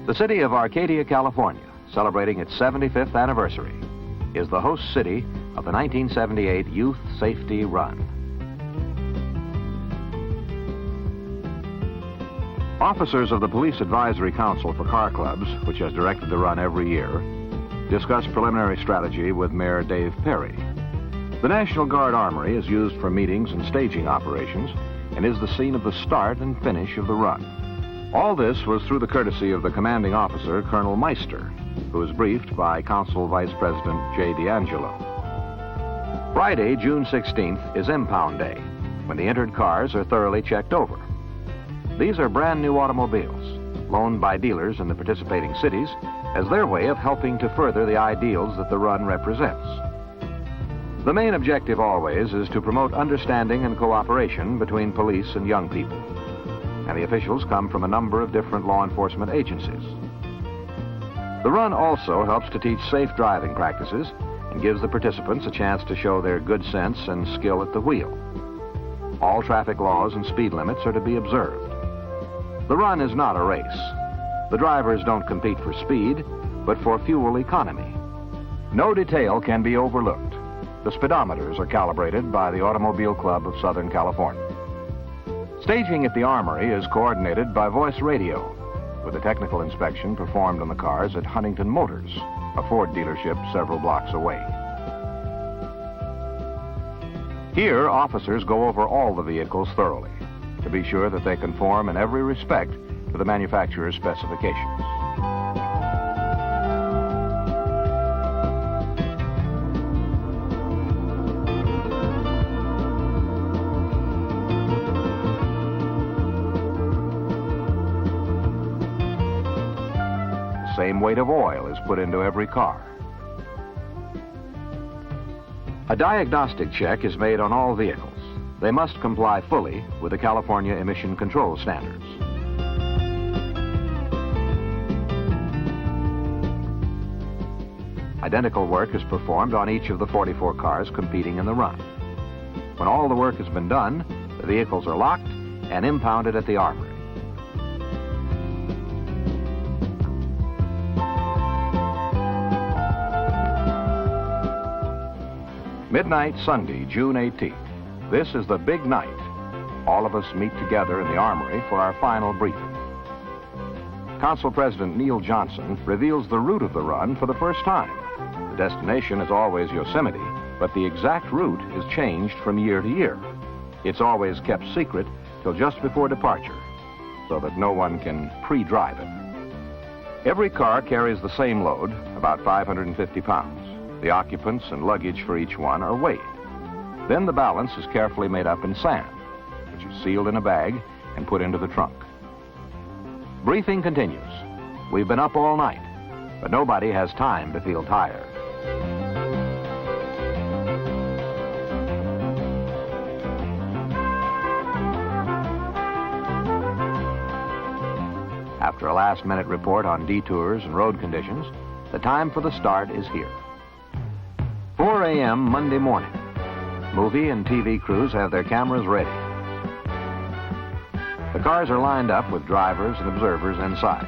The city of Arcadia, California, celebrating its 75th anniversary, is the host city of the 1978 Youth Safety Run. Officers of the Police Advisory Council for Car Clubs, which has directed the run every year, discuss preliminary strategy with Mayor Dave Perry. The National Guard Armory is used for meetings and staging operations and is the scene of the start and finish of the run. All this was through the courtesy of the commanding officer, Colonel Meister, who was briefed by Council Vice President J. D'Angelo. Friday, June 16th, is Impound Day, when the entered cars are thoroughly checked over. These are brand new automobiles, loaned by dealers in the participating cities as their way of helping to further the ideals that the run represents. The main objective always is to promote understanding and cooperation between police and young people, and the officials come from a number of different law enforcement agencies. The run also helps to teach safe driving practices and gives the participants a chance to show their good sense and skill at the wheel. All traffic laws and speed limits are to be observed. The run is not a race. The drivers don't compete for speed, but for fuel economy. No detail can be overlooked. The speedometers are calibrated by the Automobile Club of Southern California. Staging at the Armory is coordinated by voice radio, with a technical inspection performed on the cars at Huntington Motors, a Ford dealership several blocks away. Here, officers go over all the vehicles thoroughly to be sure that they conform in every respect to the manufacturer's specifications. The same weight of oil is put into every car. A diagnostic check is made on all vehicles. They must comply fully with the California emission control standards. Identical work is performed on each of the 44 cars competing in the run. When all the work has been done, the vehicles are locked and impounded at the Armory. Midnight Sunday, June 18th. This is the big night. All of us meet together in the Armory for our final briefing. Council President Neil Johnson reveals the route of the run for the first time. The destination is always Yosemite, but the exact route is changed from year to year. It's always kept secret till just before departure, so that no one can pre-drive it. Every car carries the same load, about 550 pounds. The occupants and luggage for each one are weighed. Then the balance is carefully made up in sand, which is sealed in a bag and put into the trunk. Briefing continues. We've been up all night, but nobody has time to feel tired. After a last-minute report on detours and road conditions, the time for the start is here. 4 a.m. Monday morning. Movie and TV crews have their cameras ready. The cars are lined up with drivers and observers inside.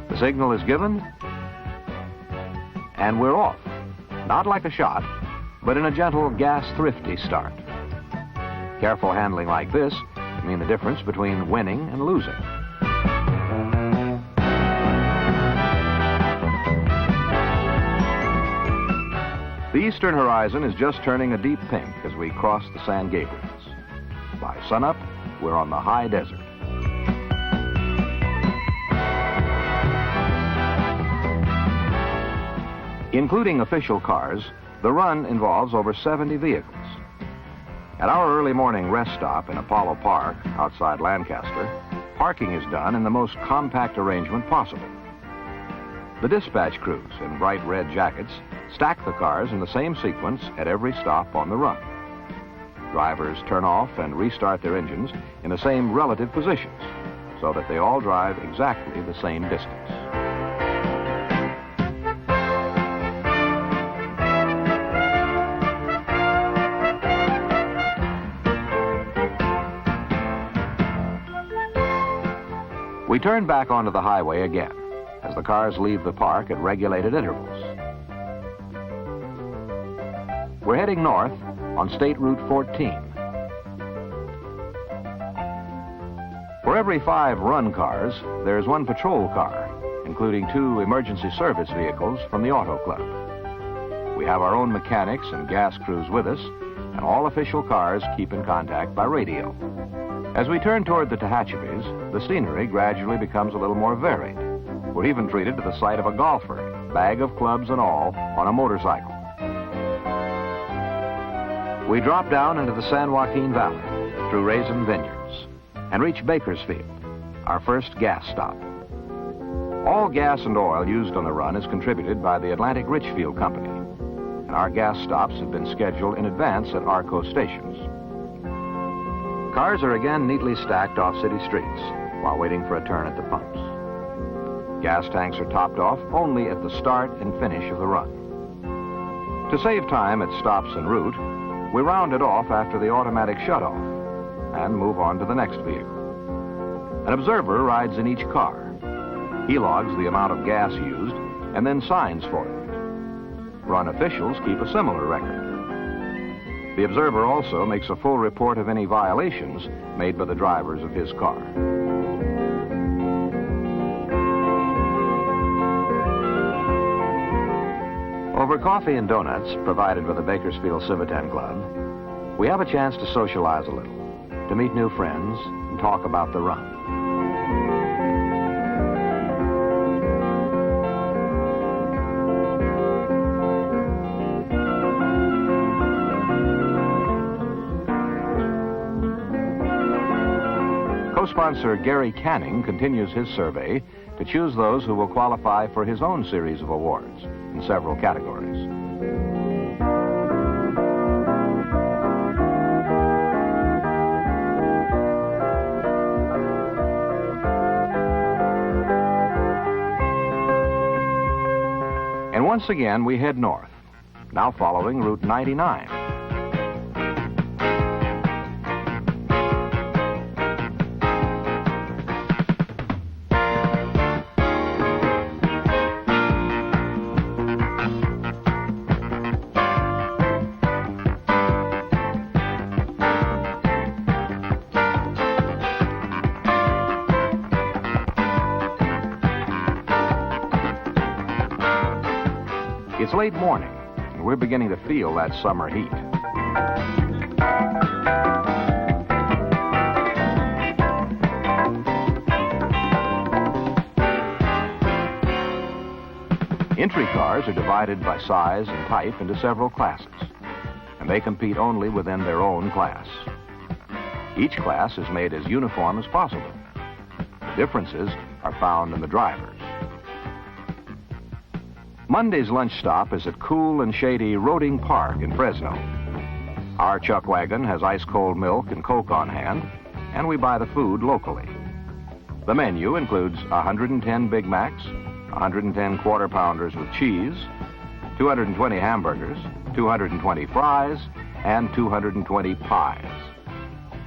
The signal is given, and we're off. Not like a shot, but in a gentle, gas-thrifty start. Careful handling like this can mean the difference between winning and losing. The eastern horizon is just turning a deep pink as we cross the San Gabriels. By sunup, we're on the high desert. Including official cars, the run involves over 70 vehicles. At our early morning rest stop in Apollo Park, outside Lancaster, parking is done in the most compact arrangement possible. The dispatch crews in bright red jackets stack the cars in the same sequence at every stop on the run. Drivers turn off and restart their engines in the same relative positions so that they all drive exactly the same distance. We turn back onto the highway again as the cars leave the park at regulated intervals. We're heading north on State Route 14. For every 5 run cars, there's 1 patrol car, including 2 emergency service vehicles from the Auto Club. We have our own mechanics and gas crews with us, and all official cars keep in contact by radio. As we turn toward the Tehachapi's, the scenery gradually becomes a little more varied. We're even treated to the sight of a golfer, bag of clubs and all, on a motorcycle. We drop down into the San Joaquin Valley through Raisin Vineyards and reach Bakersfield, our first gas stop. All gas and oil used on the run is contributed by the Atlantic Richfield Company, and our gas stops have been scheduled in advance at ARCO stations. Cars are again neatly stacked off city streets while waiting for a turn at the pumps. Gas tanks are topped off only at the start and finish of the run. To save time at stops en route, we round it off after the automatic shutoff and move on to the next vehicle. An observer rides in each car. He logs the amount of gas used and then signs for it. Run officials keep a similar record. The observer also makes a full report of any violations made by the drivers of his car. Over coffee and donuts provided by the Bakersfield Civitan Club, we have a chance to socialize a little, to meet new friends and talk about the run. Co-sponsor Gary Canning continues his survey to choose those who will qualify for his own series of awards in several categories. And once again, we head north, now following Route 99. It's late morning, and we're beginning to feel that summer heat. Entry cars are divided by size and type into several classes, and they compete only within their own class. Each class is made as uniform as possible. The differences are found in the drivers. Monday's lunch stop is at cool and shady Roding Park in Fresno. Our chuck wagon has ice-cold milk and Coke on hand, and we buy the food locally. The menu includes 110 Big Macs, 110 Quarter Pounders with cheese, 220 hamburgers, 220 fries, and 220 pies.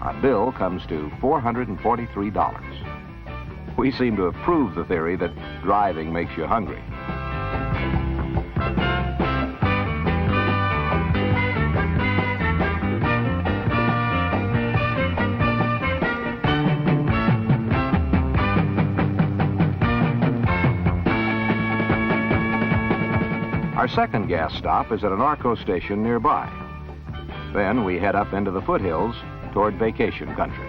Our bill comes to $443. We seem to have proved the theory that driving makes you hungry. Our second gas stop is at an ARCO station nearby. Then we head up into the foothills toward vacation country.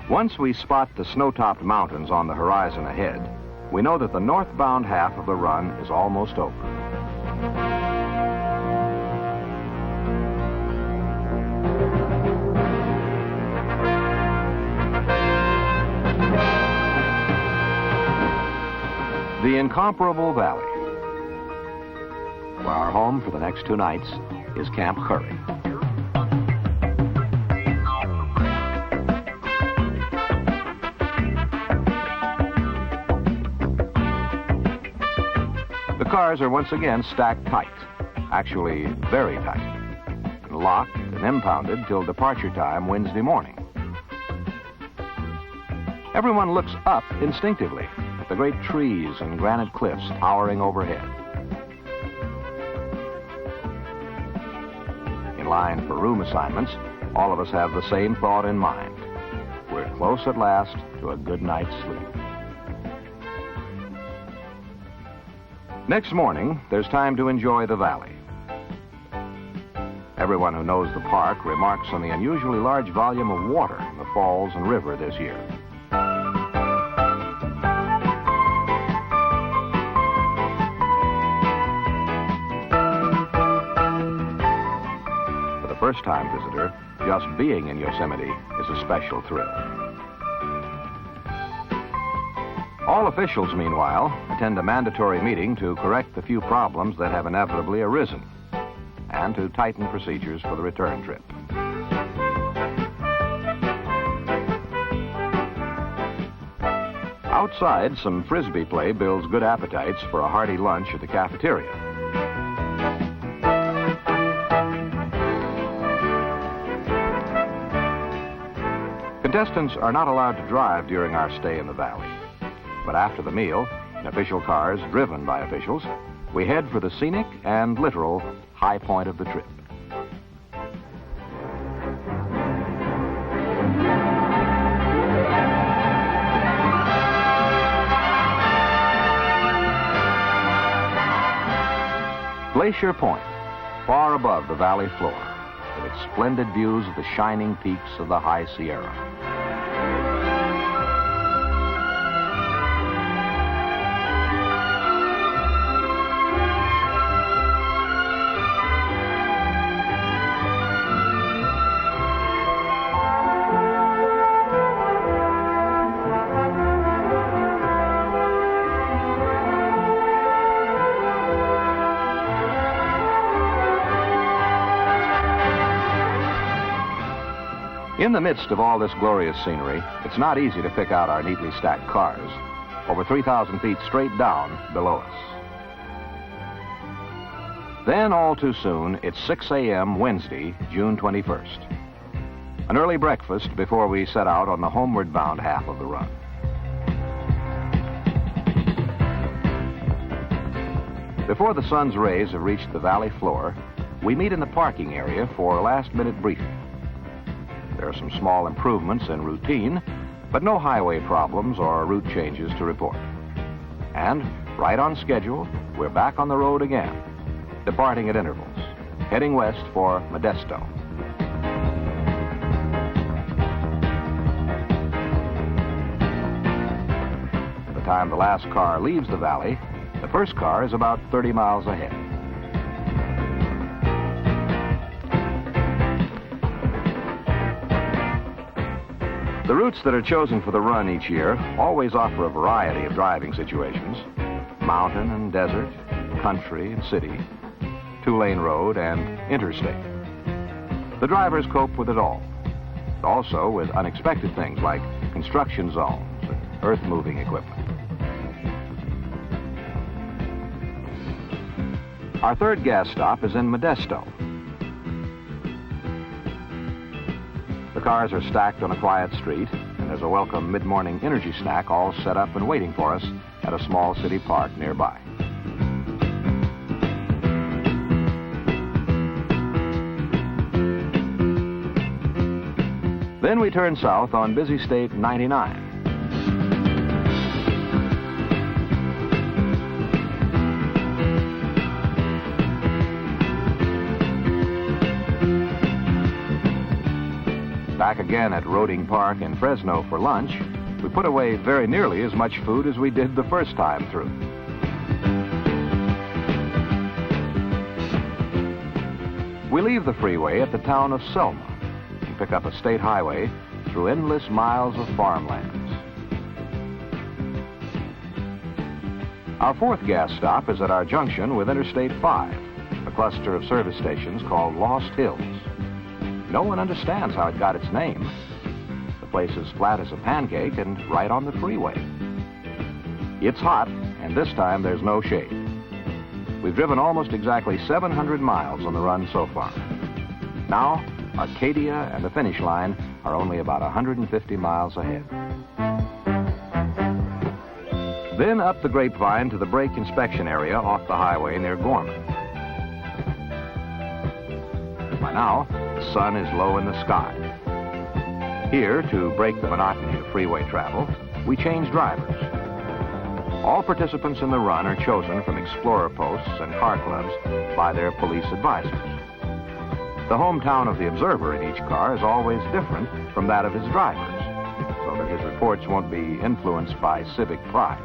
Once we spot the snow-topped mountains on the horizon ahead, we know that the northbound half of the run is almost over. The incomparable valley, where our home for the next 2 nights is Camp Curry. The cars are once again stacked tight, actually very tight, and locked and impounded till departure time Wednesday morning. Everyone looks up instinctively at the great trees and granite cliffs towering overhead. In line for room assignments, all of us have the same thought in mind. We're close at last to a good night's sleep. Next morning, there's time to enjoy the valley. Everyone who knows the park remarks on the unusually large volume of water in the falls and river this year. For the first-time visitor, just being in Yosemite is a special thrill. All officials, meanwhile, attend a mandatory meeting to correct the few problems that have inevitably arisen and to tighten procedures for the return trip. Outside, some frisbee play builds good appetites for a hearty lunch at the cafeteria. Contestants are not allowed to drive during our stay in the valley, but after the meal, in official cars driven by officials, we head for the scenic and literal high point of the trip. Glacier Point, far above the valley floor, with its splendid views of the shining peaks of the High Sierra. In the midst of all this glorious scenery, it's not easy to pick out our neatly stacked cars, over 3,000 feet straight down below us. Then, all too soon, it's 6 a.m. Wednesday, June 21st. An early breakfast before we set out on the homeward bound half of the run. Before the sun's rays have reached the valley floor, we meet in the parking area for a last-minute briefing. There are some small improvements in routine, but no highway problems or route changes to report. And, right on schedule, we're back on the road again, departing at intervals, heading west for Modesto. By the time the last car leaves the valley, the first car is about 30 miles ahead. The routes that are chosen for the run each year always offer a variety of driving situations: mountain and desert, country and city, two-lane road and interstate. The drivers cope with it all, also with unexpected things like construction zones and earth-moving equipment. Our third gas stop is in Modesto. The cars are stacked on a quiet street, and there's a welcome mid-morning energy snack all set up and waiting for us at a small city park nearby. Then we turn south on busy State 99. Back again at Roding Park in Fresno for lunch, we put away very nearly as much food as we did the first time through. We leave the freeway at the town of Selma and pick up a state highway through endless miles of farmlands. Our fourth gas stop is at our junction with Interstate 5, a cluster of service stations called Lost Hills. No one understands how it got its name. The place is flat as a pancake and right on the freeway. It's hot, and this time there's no shade. We've driven almost exactly 700 miles on the run so far. Now, Arcadia and the finish line are only about 150 miles ahead. Then up the Grapevine to the brake inspection area off the highway near Gorman. By now, the sun is low in the sky. Here, to break the monotony of freeway travel, we change drivers. All participants in the run are chosen from explorer posts and car clubs by their police advisors. The hometown of the observer in each car is always different from that of his drivers, so that his reports won't be influenced by civic pride.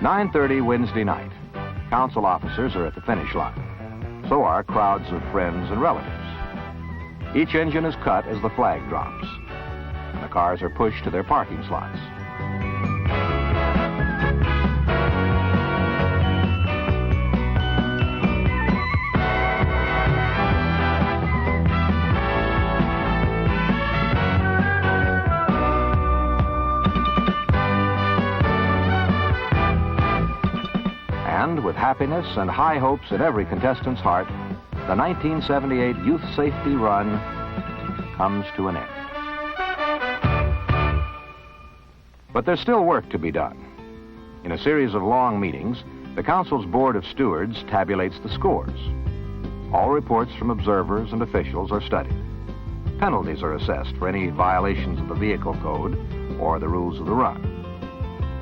"9:30 Wednesday night. Council officers are at the finish line. So are crowds of friends and relatives. Each engine is cut as the flag drops, and the cars are pushed to their parking slots. And with happiness and high hopes in every contestant's heart, the 1978 Youth Safety Run comes to an end. But there's still work to be done. In a series of long meetings, the Council's Board of Stewards tabulates the scores. All reports from observers and officials are studied. Penalties are assessed for any violations of the vehicle code or the rules of the run.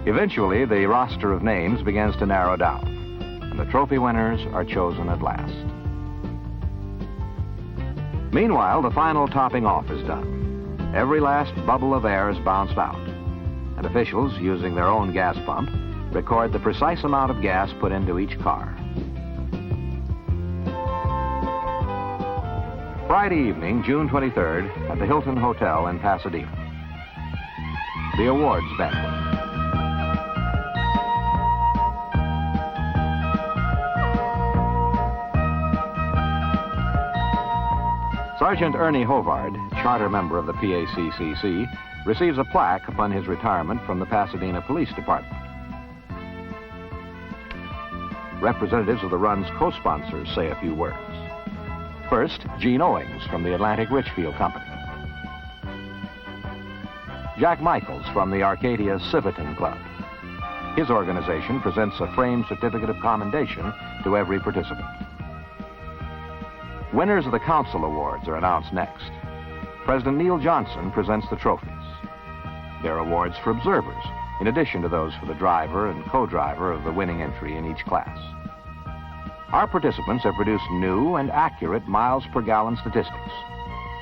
Eventually, the roster of names begins to narrow down, and the trophy winners are chosen at last. Meanwhile, the final topping off is done. Every last bubble of air is bounced out, and officials, using their own gas pump, record the precise amount of gas put into each car. Friday evening, June 23rd, at the Hilton Hotel in Pasadena. The awards banquet. Sergeant Ernie Hovard, charter member of the PACCC, receives a plaque upon his retirement from the Pasadena Police Department. Representatives of the run's co-sponsors say a few words. First, Gene Owings from the Atlantic Richfield Company. Jack Michaels from the Arcadia Civitan Club. His organization presents a framed certificate of commendation to every participant. Winners of the Council Awards are announced next. President Neil Johnson presents the trophies. They're awards for observers, in addition to those for the driver and co-driver of the winning entry in each class. Our participants have produced new and accurate miles per gallon statistics,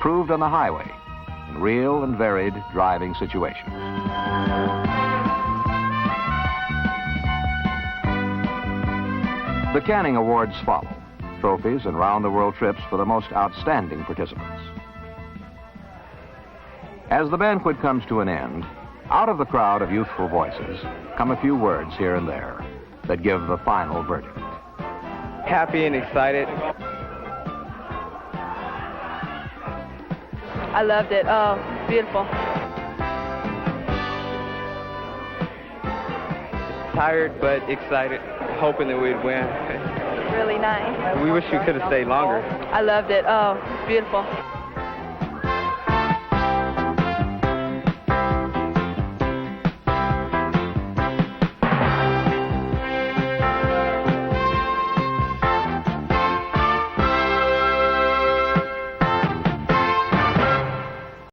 proved on the highway in real and varied driving situations. The Canning Awards follow. Trophies and round-the-world trips for the most outstanding participants. As the banquet comes to an end, out of the crowd of youthful voices come a few words here and there that give the final verdict. Happy and excited. I loved it. Oh, beautiful. Tired but excited, hoping that we'd win. Really nice. We wish we could have stayed longer. I loved it. Oh, beautiful.